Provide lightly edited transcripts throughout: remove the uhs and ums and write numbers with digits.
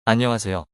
안녕하세요.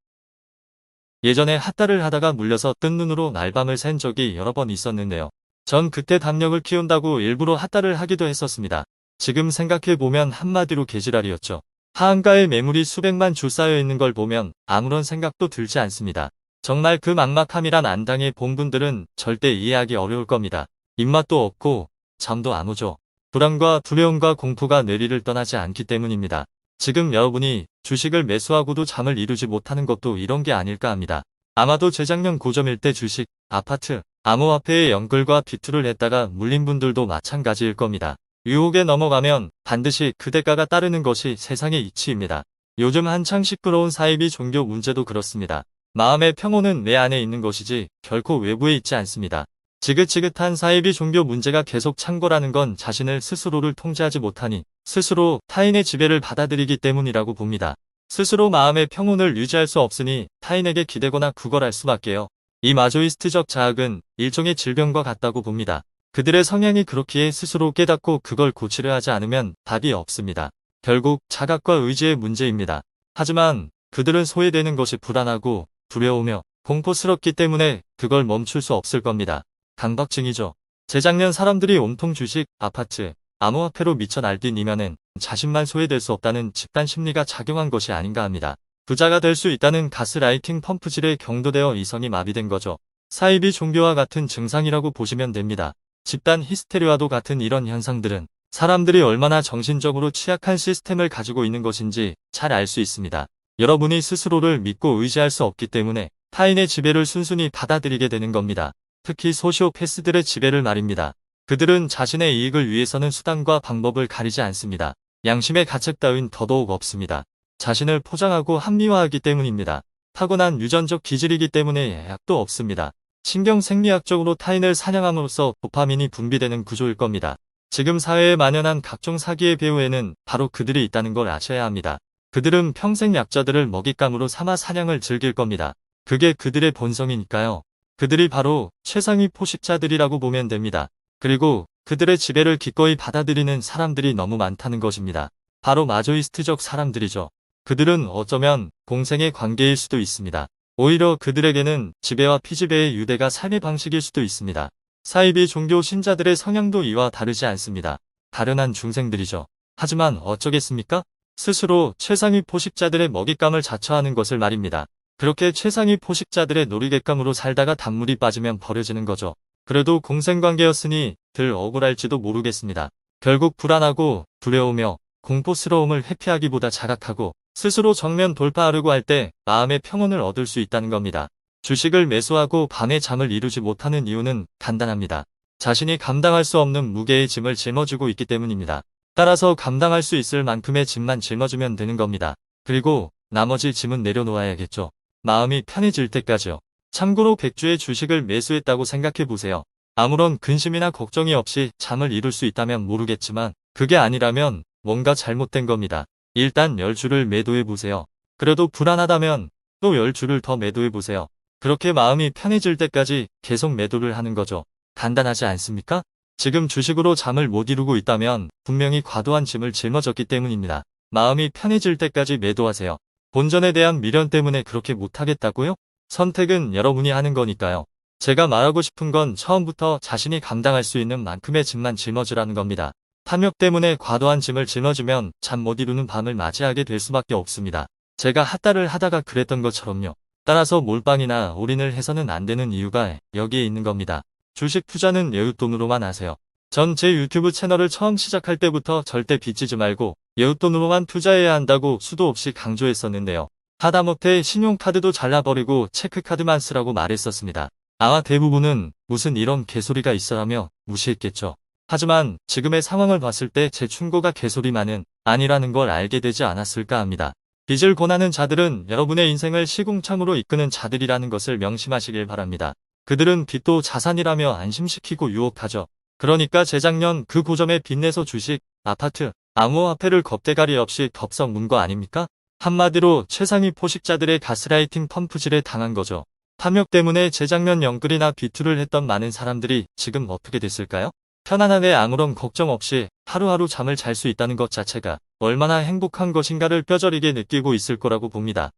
예전에 핫다를 하다가 물려서 뜬 눈으로 날밤을 샌 적이 여러 번 있었는데요. 전 그때 담력을 키운다고 일부러 핫다를 하기도 했었습니다. 지금 생각해보면 한마디로 개지랄이었죠. 하한가에 매물이 수백만 주 쌓여 있는 걸 보면 아무런 생각도 들지 않습니다. 정말 그 막막함이란 안당해 본 분들은 절대 이해하기 어려울 겁니다. 입맛도 없고 잠도 안 오죠. 불안과 두려움과 공포가 뇌리를 떠나지 않기 때문입니다. 지금 여러분이 주식을 매수하고도 잠을 이루지 못하는 것도 이런 게 아닐까 합니다. 아마도 재작년 고점일 때 주식, 아파트, 암호화폐에 연끌과 비투를 했다가 물린 분들도 마찬가지일 겁니다. 유혹에 넘어가면 반드시 그 대가가 따르는 것이 세상의 이치입니다. 요즘 한창 시끄러운 사이비 종교 문제도 그렇습니다. 마음의 평온은 내 안에 있는 것이지 결코 외부에 있지 않습니다. 지긋지긋한 사이비 종교 문제가 계속 창궐하는 건 자신을 스스로를 통제하지 못하니 스스로 타인의 지배를 받아들이기 때문이라고 봅니다. 스스로 마음의 평온을 유지할 수 없으니 타인에게 기대거나 구걸할 수밖에요. 이 마조이스트적 자학은 일종의 질병과 같다고 봅니다. 그들의 성향이 그렇기에 스스로 깨닫고 그걸 고치려 하지 않으면 답이 없습니다. 결국 자각과 의지의 문제입니다. 하지만 그들은 소외되는 것이 불안하고 두려우며 공포스럽기 때문에 그걸 멈출 수 없을 겁니다. 강박증이죠. 재작년 사람들이 온통 주식, 아파트, 암호화폐로 미쳐 날뛰니면은 자신만 소외될 수 없다는 집단 심리가 작용한 것이 아닌가 합니다. 부자가 될 수 있다는 가스라이팅 펌프질에 경도되어 이성이 마비된 거죠. 사이비 종교와 같은 증상이라고 보시면 됩니다. 집단 히스테리와도 같은 이런 현상들은 사람들이 얼마나 정신적으로 취약한 시스템을 가지고 있는 것인지 잘 알 수 있습니다. 여러분이 스스로를 믿고 의지할 수 없기 때문에 타인의 지배를 순순히 받아들이게 되는 겁니다. 특히 소시오패스들의 지배를 말입니다. 그들은 자신의 이익을 위해서는 수단과 방법을 가리지 않습니다. 양심의 가책 따윈 더더욱 없습니다. 자신을 포장하고 합리화하기 때문입니다. 타고난 유전적 기질이기 때문에 약도 없습니다. 신경생리학적으로 타인을 사냥함으로써 도파민이 분비되는 구조일 겁니다. 지금 사회에 만연한 각종 사기의 배후에는 바로 그들이 있다는 걸 아셔야 합니다. 그들은 평생 약자들을 먹잇감으로 삼아 사냥을 즐길 겁니다. 그게 그들의 본성이니까요. 그들이 바로 최상위 포식자들이라고 보면 됩니다. 그리고 그들의 지배를 기꺼이 받아들이는 사람들이 너무 많다는 것입니다. 바로 마조이스트적 사람들이죠. 그들은 어쩌면 공생의 관계일 수도 있습니다. 오히려 그들에게는 지배와 피지배의 유대가 삶의 방식일 수도 있습니다. 사이비 종교 신자들의 성향도 이와 다르지 않습니다. 가련한 중생들이죠. 하지만 어쩌겠습니까? 스스로 최상위 포식자들의 먹잇감을 자처하는 것을 말입니다. 그렇게 최상위 포식자들의 놀이객감으로 살다가 단물이 빠지면 버려지는 거죠. 그래도 공생관계였으니 덜 억울할지도 모르겠습니다. 결국 불안하고 두려우며 공포스러움을 회피하기보다 자각하고 스스로 정면 돌파하려고 할 때 마음의 평온을 얻을 수 있다는 겁니다. 주식을 매수하고 밤에 잠을 이루지 못하는 이유는 간단합니다. 자신이 감당할 수 없는 무게의 짐을 짊어지고 있기 때문입니다. 따라서 감당할 수 있을 만큼의 짐만 짊어지면 되는 겁니다. 그리고 나머지 짐은 내려놓아야겠죠. 마음이 편해질 때까지요. 참고로 100주의 주식을 매수했다고 생각해보세요. 아무런 근심이나 걱정이 없이 잠을 이룰 수 있다면 모르겠지만 그게 아니라면 뭔가 잘못된 겁니다. 일단 10주를 매도해보세요. 그래도 불안하다면 또 10주를 더 매도해보세요. 그렇게 마음이 편해질 때까지 계속 매도를 하는 거죠. 간단하지 않습니까? 지금 주식으로 잠을 못 이루고 있다면 분명히 과도한 짐을 짊어졌기 때문입니다. 마음이 편해질 때까지 매도하세요. 본전에 대한 미련 때문에 그렇게 못하겠다고요? 선택은 여러분이 하는 거니까요. 제가 말하고 싶은 건 처음부터 자신이 감당할 수 있는 만큼의 짐만 짊어지라는 겁니다. 탐욕 때문에 과도한 짐을 짊어지면 잠 못 이루는 밤을 맞이하게 될 수밖에 없습니다. 제가 핫다를 하다가 그랬던 것처럼요. 따라서 몰빵이나 올인을 해서는 안 되는 이유가 여기에 있는 겁니다. 주식 투자는 여윳돈으로만 하세요. 전 제 유튜브 채널을 처음 시작할 때부터 절대 빚지지 말고 여윳돈으로만 투자해야 한다고 수도 없이 강조했었는데요. 하다못해 신용카드도 잘라버리고 체크카드만 쓰라고 말했었습니다. 아마 대부분은 무슨 이런 개소리가 있어라며 무시했겠죠. 하지만 지금의 상황을 봤을 때 제 충고가 개소리만은 아니라는 걸 알게 되지 않았을까 합니다. 빚을 권하는 자들은 여러분의 인생을 시궁창으로 이끄는 자들이라는 것을 명심하시길 바랍니다. 그들은 빚도 자산이라며 안심시키고 유혹하죠. 그러니까 재작년 그 고점에 빚내서 주식, 아파트, 암호화폐를 겁대가리 없이 덥석 문 거 아닙니까? 한마디로 최상위 포식자들의 가스라이팅 펌프질에 당한 거죠. 탐욕 때문에 재작년 연끌이나 비투를 했던 많은 사람들이 지금 어떻게 됐을까요? 편안하게 아무런 걱정 없이 하루하루 잠을 잘 수 있다는 것 자체가 얼마나 행복한 것인가를 뼈저리게 느끼고 있을 거라고 봅니다.